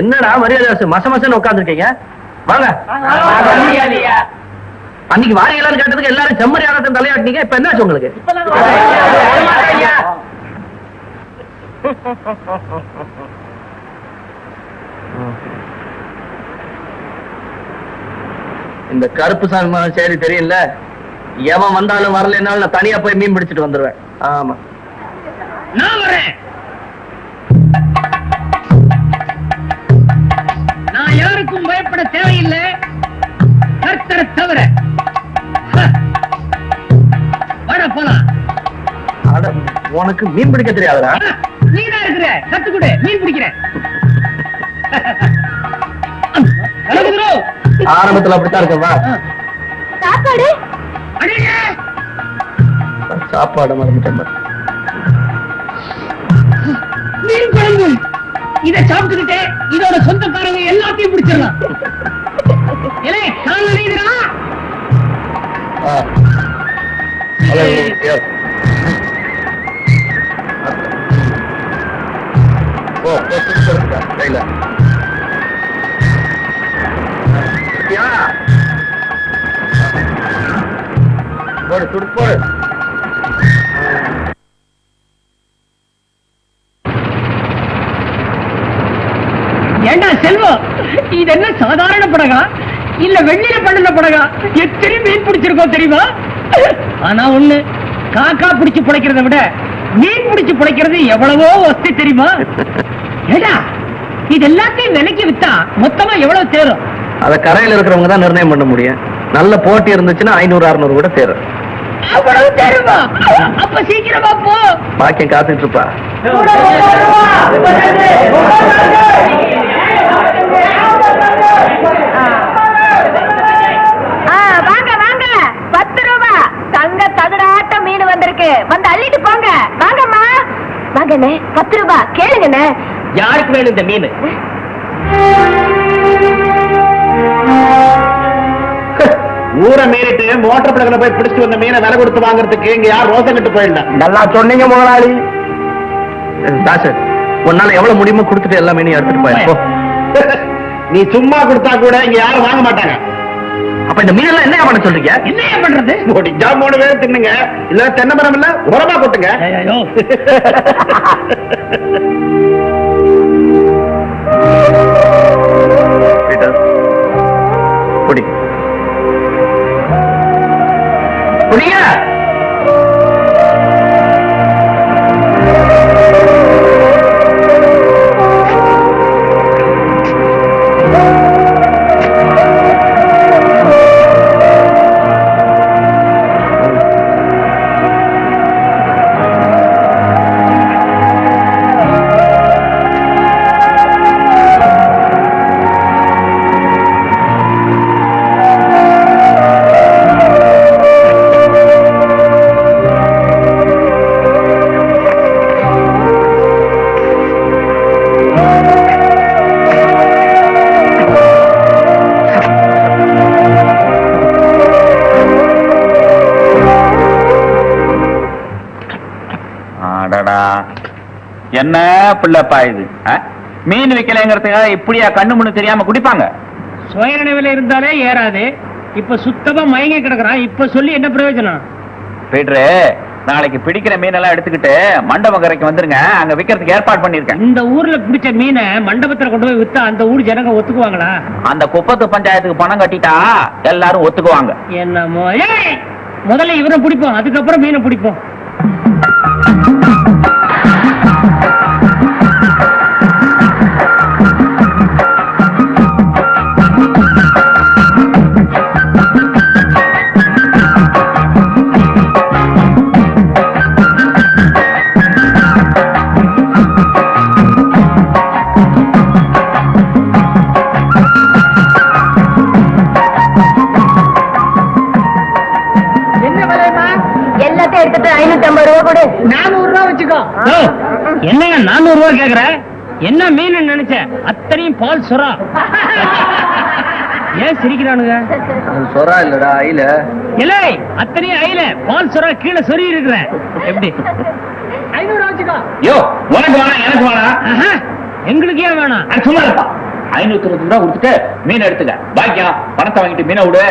என்னடா மரியாதை மச மசன்னு உட்காந்துருக்கீங்க? வாங்க. அன்னைக்கு வாரியலான்னு கேட்டதுக்கு எல்லாரும் செம்மறியானத்தின் தலையாட்டினீங்க. இப்ப என்னாச்சு உங்களுக்கு? இந்த கருப்பு சாமி சரி தெரியல. எவன் வந்தாலும் வரலனாலும் நான் தனியா போய் மீன் பிடிச்சிட்டு வந்துருவேன். ஆமா நான் வரேன். நான் யாருக்கும் பயப்பட தேவையில்லை, கர்த்தரை தவிர. வட போலாம். உனக்கு மீன் பிடிக்க தெரியாதா? நீதான் இருக்கிற, கத்துக்கூட மீன் பிடிக்கிறேன். ஆரம்பத்துல அப்படித்தான் இருக்கவா? சாப்பாடு சாப்பாடு மறந்துட்டேன். மீன் குழம்பு இதை சாப்பிட்டுக்கிட்டே இதோட சொந்தக்காரங்க எல்லாத்தையும் பிடிச்சிடலாம். போடு துடு போடு. ஏண்டா செல்வம், இது என்ன சாதாரண படகா இல்ல வெள்ளியில பண்ணுன படகா? எத்தனை மீன் பிடிச்சிருக்கோம் தெரியுமா? ஆனா ஒண்ணு, காக்கா பிடிச்சு பிழைக்கிறத விட மீன் பிடிச்சு பிழைக்கிறது எவ்வளவோ வசதி தெரியுமா? ஏடா இது எல்லாத்தையும் விலைக்கு வித்தா மொத்தமா எவ்வளவு சேரும்? அத கரையில இருக்கிறவங்க தான் நிர்ணயம் பண்ண முடியும். நல்ல போட்டி இருந்துச்சுன்னா 500-600 கூட சேரும். அவ்வளவு சேருமா? அப்ப சீக்கிரமா போ. பாக்கியம் காத்துட்டு இருப்பா. வாங்க வாங்க, 10 ரூபா தங்க தகடாட்ட மீன் வந்திருக்கு, வந்து அள்ளிட்டு போங்க. வாங்கம்மா வாங்கண்ணே, 10 ரூபா கேளுங்கண்ணே. யாருக்கு வேணும் இந்த மீன்? ஊரை மீறிட்டு மோட்டர் படகுல போய் பிடிச்சிட்டு வந்த மீனை விலை கொடுத்து வாங்குறதுக்கு இங்க யார் ரோசம் கட்டு போயிடல. நல்லா சொன்னீங்க முதலாளி. தாசர், உன்னால எவ்வளவு முடியுமோ கொடுத்துட்டு எல்லா மீனையும் எடுத்துட்டு போய். நீ சும்மா கொடுத்தா கூட இங்க யாரும் வாங்க மாட்டாங்க. அப்ப இந்த மீனெல்லாம் என்ன பண்ண சொல்றீங்க? என்ன பண்றது? முடிஞ்சா 3 பேர் தின்னுங்க, இல்ல தென்னை மரம் இல்ல உரமா கொட்டுங்க. குடி குடிங்க. என்ன பிள்ளைப்பா இது? மீன் வைக்கலங்கிறதுக்காக இப்படியா கண்ணு முன்னு தெரியாம குடிப்பாங்க? சுயநினைவுல இருந்தாலே ஏறாது. இப்ப சுத்தமா மயங்கி கிடக்குறான். இப்ப சொல்லி என்ன பிரயோஜனம்? பீட்ரு, நாளைக்கு பிடிக்கிற மீனெல்லாம் எடுத்துக்கிட்டு மண்டபம் கரைக்கு வந்துருங்க. அங்க விக்கிறதுக்கு ஏற்பாடு பண்ணிருக்கேன். இந்த ஊர்ல பிடிச்ச மீனை மண்டபத்துல கொண்டு போய் வித்தா அந்த ஊர் ஜனங்க ஒத்துக்குவாங்களா? அந்த குப்பத்து பஞ்சாயத்துக்கு பணம் கட்டிட்டா எல்லாரும் ஒத்துக்குவாங்க. என்னமோ, முதல்ல இவரை பிடிப்போம், அதுக்கப்புறம் மீனை பிடிப்போம். எடுத்துட்டு 550 ரூபா கொடு. 400 ரூபா வச்சுக்கோ. என்னங்க 400 ரூபா கேக்குற? என்ன மீன் நினைச்ச? அத்தனையும் பால் சொரா. ஏன் சிரிக்கிறானுங்க? சொரா இல்லடா, ஐல. இல்லை, அத்தனையும் ஐல. பால் சொரா கீழே சொறி இருக்கிறேன். எப்படி? 500 ரூபா வச்சுக்கோ. யோ, உனக்கு வேணா எனக்கு வேணா. எங்களுக்கு ஏன் வேணாம்? அது சும்மா இருப்பா. 520 ரூபா கொடுத்துட்டு மீன் எடுத்துக்க. பாக்கியம் பணத்தை வாங்கிட்டு மீனை விடு.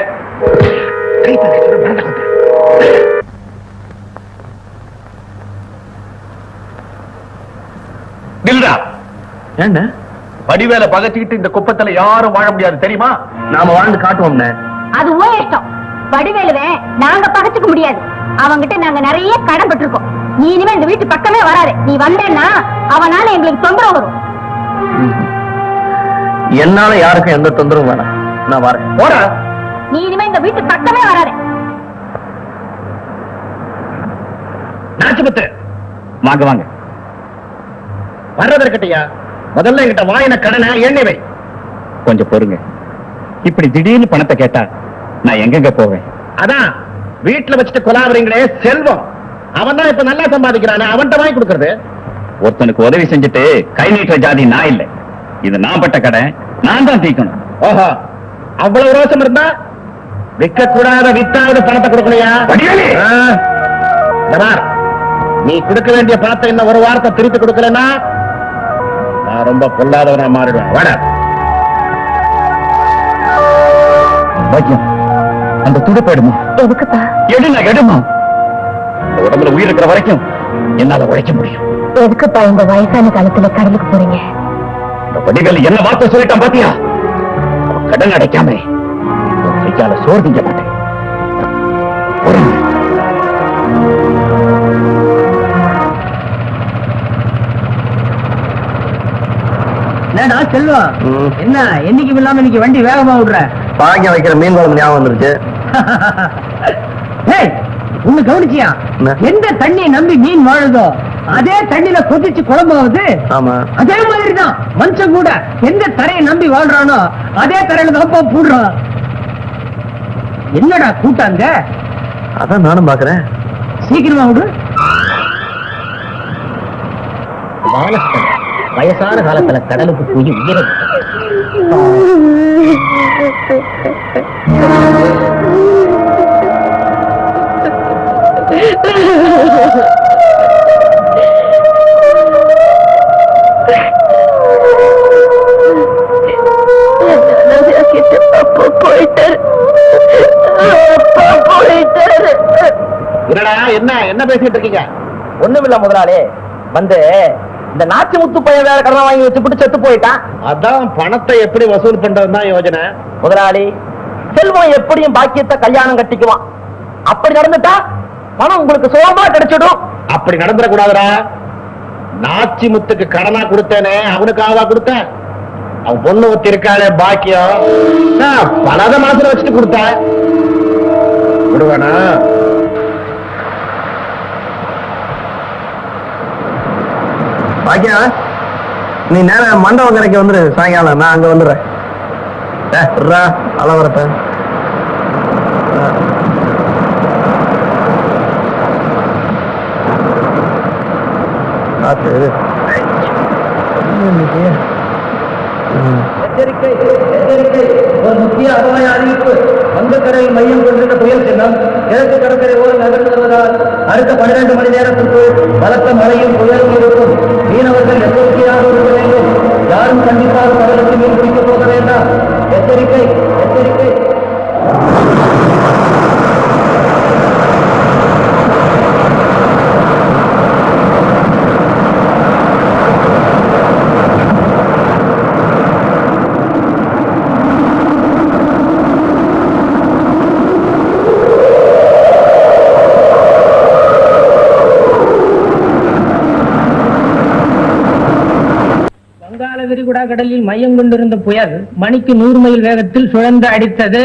தில்ரா, ஏண்ட வடிவேல பகச்சிக்கிட்டு இந்த குப்பத்துல யாரும் வாழ முடியாது தெரியுமா? நாம வாழ்ந்து காட்டுவோம்னே. அது ஓ இஷ்டம். வடிவேலுவே நாங்க பகச்சுக்க முடியாது. அவங்கிட்ட நாங்க நிறைய கடன் பட்டிருக்கோம். நீ இனிமே இந்த வீட்டு பக்கமே வராது. நீ வந்தேன்னா அவனால எங்களுக்கு தொந்தரவு வரும். என்னால யாருக்கும் எந்த தொந்தரவும் வேணாம். நான் வரேன். போற. நீ இனிமே இந்த வீட்டு பக்கமே வராது. நாச்சுபத்து வாங்க வாங்க. வர்றது இருக்கட்டையா, முதல்ல என்கிட்ட வாயின கடனை எண்ணி வை. கொஞ்சம் பொறுங்க. இப்படி திடீர்னு பணத்தை கேட்டா நான் எங்கெங்க போவேன்? அதான் வீட்டுல வச்சுட்டு கொலாவறீங்களே செல்வம், அவன் தான் இப்ப நல்லா சம்பாதிக்கிறானே, அவன்கிட்ட வாங்கி கொடுக்கறது. ஒருத்தனுக்கு உதவி செஞ்சுட்டு கை நீட்டுற ஜாதி நான் இல்ல. இது நான் பட்ட கடை, நான் தான் தீக்கணும். ஓஹோ, அவ்வளவு ரோசம் இருந்தா விற்க கூடாத வித்தாவது பணத்தை கொடுக்கலையா? நீ கொடுக்க வேண்டிய பணத்தை இன்னும் ஒரு வாரத்தை திருப்பி கொடுக்கலன்னா நான் ரொம்ப பொல்லாதவனா மாறிடுவேன். வாடா. அந்த துடுப்பு எடுமா. எதுக்குப்பா? எடுமா எடுமா. இந்த உடம்புல உயிர் இருக்கிற வரைக்கும் என்னால உழைக்க முடியும். எதுக்குப்பா இந்த வயசான காலத்துல கடலுக்கு போறீங்க? இந்த வடிவேல் என்ன வார்த்தை சொல்லிட்டான் பாத்தியா? அவன் கடன் அடைக்காம கையால சோறு திங்க மாட்டேன். என்னடா செல்வம், என்ன என்னைக்கு இல்லாம இன்னைக்கு வண்டி வேகமா விடுற? பாக்கியம் வைக்கிற மீன் குழம்பு ஞாபகம் வந்துருச்சு. ஒண்ணு கவனிச்சியா? எந்த தண்ணியை நம்பி மீன் வாழுதோ அதே தண்ணியில கொதிச்சு குழம்பாவது. ஆமா, அதே மாதிரிதான் மனுஷன் கூட எந்த தரையை நம்பி வாழ்றானோ அதே தரையில தான் போடுறான். என்னடா கூட்டாங்க? அதான் நானும் பாக்குறேன். சீக்கிரமா விடு. வயசான காலத்துல கடலுக்கு போய் உயிரை என்ன என்ன பேசிட்டு இருக்கீங்க? ஒண்ணுமில்ல முதலாளி, வந்து இந்த நாச்சு முத்து பையன் வேற கடன் வாங்கி வச்சுட்டு செத்து போயிட்டான். அதான் பணத்தை எப்படி வசூல் பண்றதுதான் யோஜனை. முதலாளி, செல்வம் எப்படியும் பாக்கியத்தை கல்யாணம் கட்டிக்குவான். அப்படி நடந்துட்டா பணம் உங்களுக்கு சுலபமா கிடைச்சிடும். அப்படி நடந்துட கூடாதுடா. நாச்சி முத்துக்கு கடனா கொடுத்தேனே, அவனுக்காகவா கொடுத்தேன்? அவன் பொண்ணு ஒத்தி இருக்காளே பாக்கியம், பணத மனசுல வச்சுட்டு கொடுத்தேன். விடுவானா? பாக்கியா, நீ நேரம் மண்டபம் கரைக்கு வந்துரு. சாயங்காலம் நான் அங்க வந்துடுறேன். அளவரப்ப எச்சரிக்கை எச்சரிக்கை, ஒரு முக்கிய அபாய அறிவிப்பு. வங்கக்கரையில் மையம் கொண்டிருந்த புயல் சின்னம் கிழக்கு கடற்கரை ஓரம் நகர்ந்து வருவதால் அடுத்த 12 மணி நேரத்திற்குள் பலத்த மழையும் புயலும் இருக்கும். மீனவர்கள் எச்சரிக்கையாக இருக்க வேண்டும். யாரும் கண்டிப்பாக கடலுக்கு மீன் பிடிக்கப் போக வேண்டாம். எச்சரிக்கை எச்சரிக்கை. விரிகுடா கடலில் மையம் கொண்டிருந்த புயல் மணிக்கு 100 மைல் வேகத்தில் சுழன்று அடித்தது.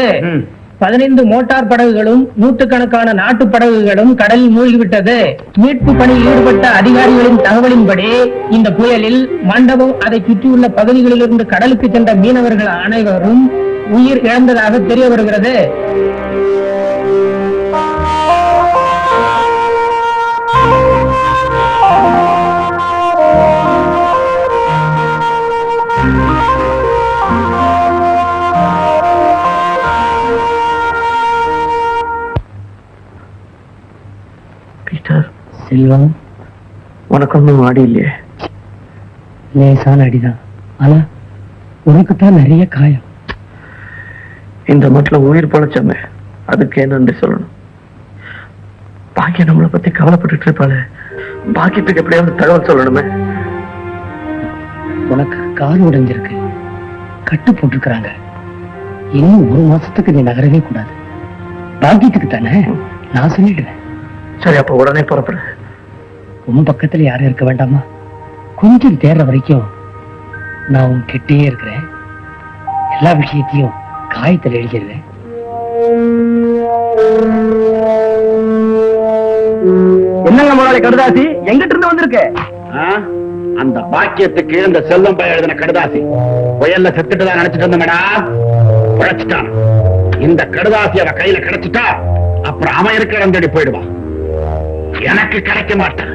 15 மோட்டார் படகுகளும் நூற்றுக்கணக்கான நாட்டு படகுகளும் கடலில் மூழ்கிவிட்டது. மீட்பு பணியில் ஈடுபட்ட அதிகாரிகளின் தகவலின்படி இந்த புயலில் மண்டபம் அதை சுற்றியுள்ள பகுதிகளிலிருந்து கடலுக்கு சென்ற மீனவர்கள் அனைவரும் உயிர் இழந்ததாக தெரிய வருகிறது. செல்வம், உனக்கு ஒன்றும் ஆடி இல்லையே? லேசான அடிதான். ஆனா உனக்குத்தான் நிறைய காயம். இந்த மட்டும் உயிர் பொழைச்சமே, அதுக்கு என்ன நன்றி சொல்லணும்? பாக்கியம் நம்மளை பத்தி கவலைப்பட்டு இருப்பாளே, பாக்கியத்துக்கு எப்படியாவது தகவல் சொல்லணுமே. உனக்கு கால் உடைஞ்சிருக்கு, கட்டு போட்டிருக்கிறாங்க. இன்னும் 1 மாசத்துக்கு நீ நகரவே கூடாது. பாக்கியத்துக்கு தானே, நான் சொல்லிடுவேன். சரி, அப்ப உடனே புறப்படு. உன் பக்கத்துல யாரும் இருக்க வேண்டாமா? கொஞ்சம் தேர்ற வரைக்கும் நான் உன் கிட்டே இருக்கிறேன். எல்லா விஷயத்தையும் காயத்தில் எழுதிடுவேன். என்னங்க முதலாளி கடுதாசி எங்கிட்ட இருந்து வந்திருக்கு? அந்த பாக்கியத்துக்கு இந்த செல்வம் பையன் எழுதின கடுதாசி. புயல்ல செத்துட்டு தான் நினைச்சிட்டு இருந்தேடா, உழைச்சிட்டான். இந்த கடுதாசி அவ கையில கிடைச்சிட்டா அப்புறம் அவன் இருக்கிற இடம் தேடி போயிடுவான். எனக்கு கிடைக்க மாட்டான்.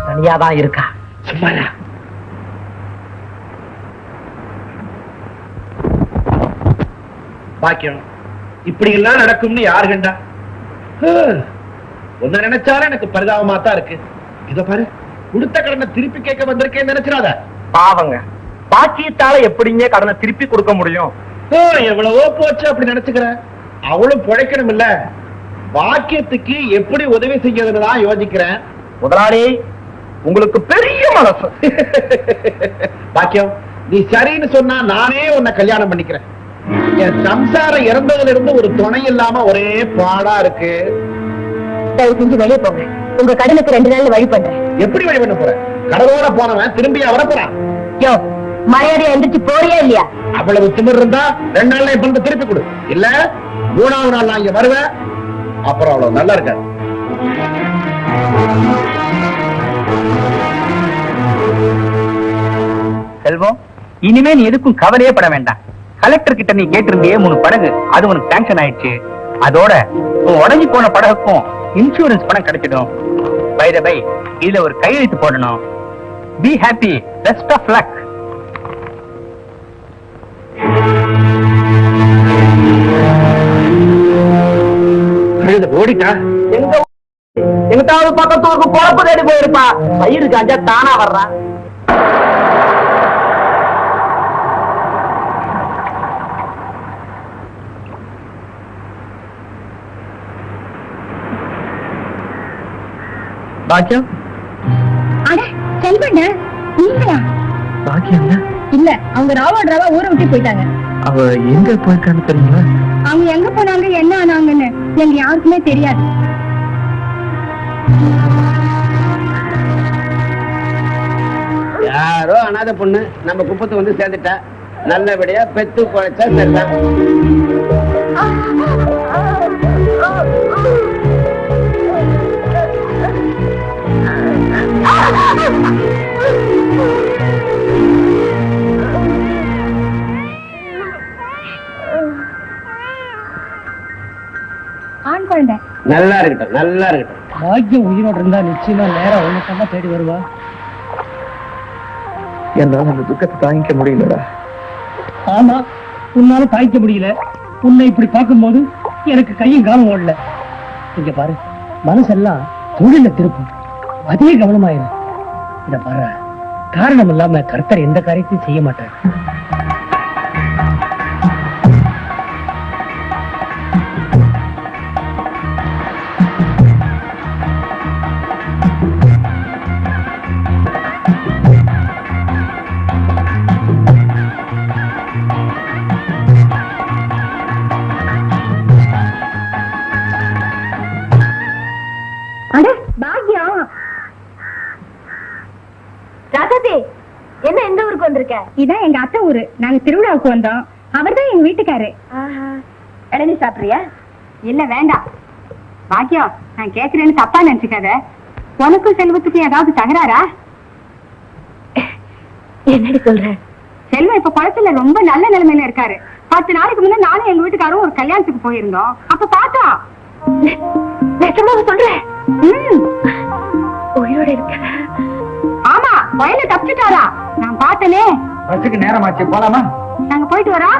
தனியாதான் இருக்கா. சும்மாடா. பாக்கியம் இப்படி எல்லாம் நடக்கும்னு யாரு கண்டா? ஒன்னு நினைச்சாலும் எனக்கு பரிதாபமா தான் இருக்கு. இத பாரு, கொடுத்த கடனை திருப்பி கேட்க வந்திருக்கேன்னு நினைச்சிடாத. பாவங்க, பாக்கியத்தால எப்படிங்க கடனை திருப்பி கொடுக்க முடியும்? எவ்வளவோ போச்சு அப்படி நினைச்சுக்கிறேன். அவளும் பிழைக்கணும் இல்ல. பாக்கியத்துக்கு எப்படி உதவி செய்யறதுன்னு தான் யோசிக்கிறேன். முதலாளி, உங்களுக்கு பெரிய மனசு. பாக்கியம், நீ சரின்னு சொன்னா நானே உன்னை கல்யாணம் பண்ணிக்கிறேன். என் சம்சாரம் இறந்ததுல இருந்து ஒரு துணை இல்லாம ஒரே பாடா இருக்கு. தயவு செஞ்சு வெளியே போங்க. உங்க கடனுக்கு 2 நாள்ல வழி பண்றேன். எப்படி வழி பண்ண போற? கடலோட போனவன் திரும்பி வரப்போறான். யோ, மரியாதையா எந்திரிச்சு போறியா இல்லையா? அவ்வளவு திமிர் இருந்தா 2 நாள்ல என் பணத்தை திருப்பி கொடு. இல்ல 3வது நாள் நான் இங்க வருவேன். அப்புறம் அவ்வளவு நல்லா இருக்காது. செல்வம், இனிமே நீ எதுக்கும் கவலையே பட வேண்டாம். கலெக்டர் கிட்ட நீ கேட்டிருந்தியே 3 படகு, அது உனக்கு சாங்ஷன் ஆயிடுச்சு. அதோட உடஞ்சி போன படகுக்கும் இன்சூரன்ஸ் பணம் கிடைச்சிடும். பை த பை, இதுல ஒரு கையெழுத்து போடணும். Be happy, best of luck. ஓடிட்டா எங்கிட்டாவது பக்கத்தூருக்கு பொழப்பு தேடி போயிருப்பா. பயிரு காஞ்சா தானா வர்றான். பாக்கியம், அட செல்வண்ண, நீங்களா? பாக்கியம் இல்ல, அவங்க ராவோட ஊரை விட்டு போயிட்டாங்க. அவ எங்க போயிருக்கான்னு தெரியுங்களா? அவங்க எங்க போனாங்க, என்ன ஆனாங்கன்னு எங்க யாருக்குமே தெரியாது. யாரோ அனாதை பொண்ணு நம்ம குப்பத்து வந்து சேர்ந்துட்டா. நல்லபடியா பெத்து பொழைச்சா சரிதான். ஆண் குழந்தை நல்லா இருக்கட்டும், நல்லா இருக்கட்டும். பாக்கியம் உயிரோடு இருந்தா நிச்சயமா நேரம் உனக்கு தேடி வருவா. என்னால அந்த துக்கத்தை தாங்கிக்க முடியலடா. ஆமா, உன்னால தாய்க்க முடியல. உன்னை இப்படி பார்க்கும்போது எனக்கு கையும் காலம் ஓடல. இங்க பாரு, மனசெல்லாம் தொழில திருப்பும். அதே கவனமாயிரும். இத பாரு, காரணம் இல்லாம கர்த்தர் எந்த காரியத்தையும் செய்ய மாட்டார். அட பாக்கியம், ராசாத்தி, என்ன எந்த ஊருக்கு வந்திருக்க? இதான் எங்க அத்தை ஊரு. நாங்க திருவிழாவுக்கு வந்தோம். அவர்தான் எங்க வீட்டுக்காரு. இளநீ சாப்பிடுறியா? இல்ல வேண்டாம். பாக்கியம், நான் கேக்குறேன்னு தப்பா நினைச்சுக்காத. உனக்கும் செல்வத்துக்கும் ஏதாவது தகராறா? என்னடி சொல்ற? செல்வம் இப்ப குளத்துல ரொம்ப நல்ல நிலைமையில இருக்காரு. 10 நாளைக்கு முன்ன நானும் எங்க வீட்டுக்காரும் ஒரு கல்யாணத்துக்கு போயிருந்தோம். அப்ப பார்த்தா சொல்றேன் உயிரோட இருக்க. ஆமா, வயல தப்பிச்சுட்டாரா? நான் பார்த்தனே. பஸ்ஸுக்கு நேரமாச்சு, போலாமா? நாங்க போயிட்டு வரோம்.